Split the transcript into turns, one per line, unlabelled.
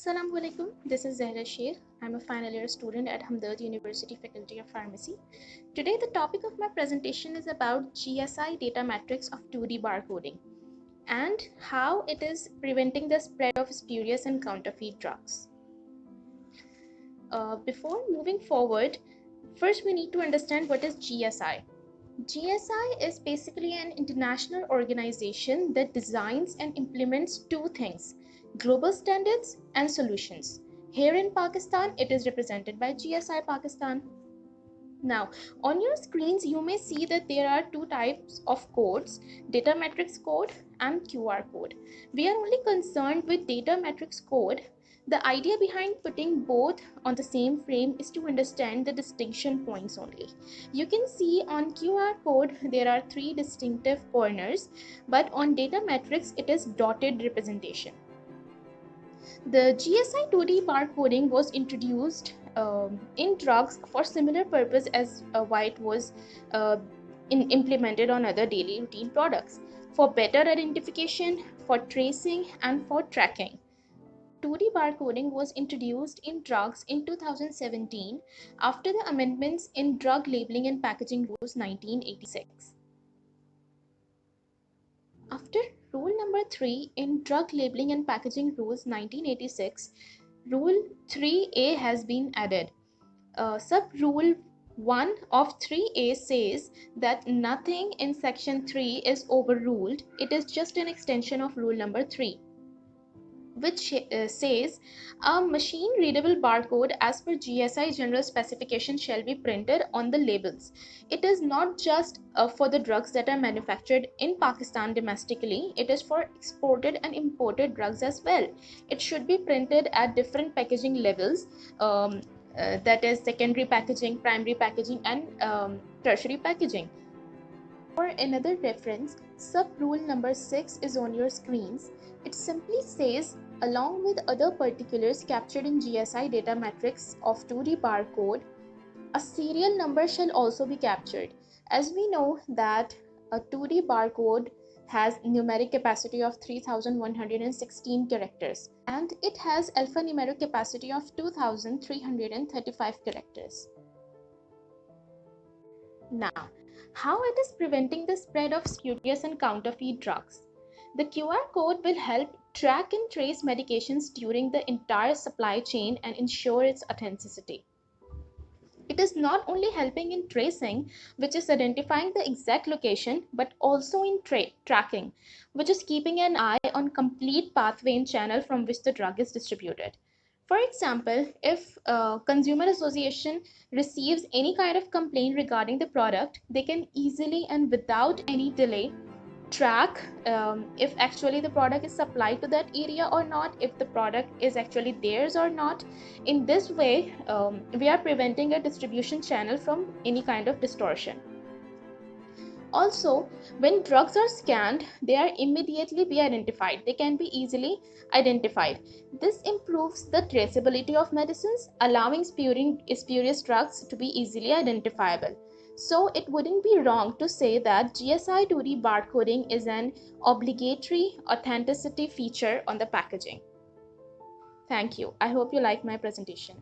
Assalamu alaikum. This is Zehra Shaikh. I'm a final year student at Hamdard University Faculty of Pharmacy. Today the topic of my presentation is about GSI data matrix of 2D barcoding and how it is preventing the spread of spurious and counterfeit drugs. Before moving forward, first we need to understand what is GSI. GSI is basically an international organization that designs and implements two things: global standards and solutions. Here in Pakistan, it is represented by GSI Pakistan. Now, on your screens, you may see that there are two types of codes: data matrix code and QR code. We are only concerned with data matrix code. The idea behind putting both on the same frame is to understand the distinction points only. You can see on QR code there are three distinctive corners, but on data matrix it is dotted representation. The GSI 2D barcoding was introduced in drugs for similar purpose as why it was implemented on other daily routine products, for better identification, for tracing, and for tracking. 2D barcoding was introduced in drugs in 2017 after the amendments in Drug Labeling and Packaging Rules 1986. After rule number 3 in Drug Labeling and Packaging Rules 1986, Rule 3A has been added. Sub-Rule 1 of 3A says that nothing in Section 3 is overruled. It is just an extension of Rule number 3, which says a machine readable barcode as per GSI general specification shall be printed on the labels. It is not just for the drugs that are manufactured in Pakistan domestically, it is for exported and imported drugs as well. It should be printed at different packaging levels, that is secondary packaging, primary packaging, and tertiary packaging. For another reference, sub-rule number 6 is on your screens. It simply says, along with other particulars captured in GSI data matrix of 2D barcode, a serial number shall also be captured. As we know that a 2D barcode has numeric capacity of 3116 characters and it has alphanumeric capacity of 2335 characters. Now, how it is preventing the spread of spurious and counterfeit drugs? The QR code will help track and trace medications during the entire supply chain and ensure its authenticity. It is not only helping in tracing, which is identifying the exact location, but also in tracking, which is keeping an eye on complete pathway and channel from which the drug is distributed. For example, if Consumer Association receives any kind of complaint regarding the product, they can easily and without any delay track if actually the product is supplied to that area or not, if the product is actually theirs or not. In this way, we are preventing a distribution channel from any kind of distortion. Also, when drugs are scanned, they are immediately be identified. They can be easily identified. This improves the traceability of medicines, allowing spurious drugs to be easily identifiable. So it wouldn't be wrong to say that GSI 2D barcoding is an obligatory authenticity feature on the packaging. Thank you. I hope you like my presentation.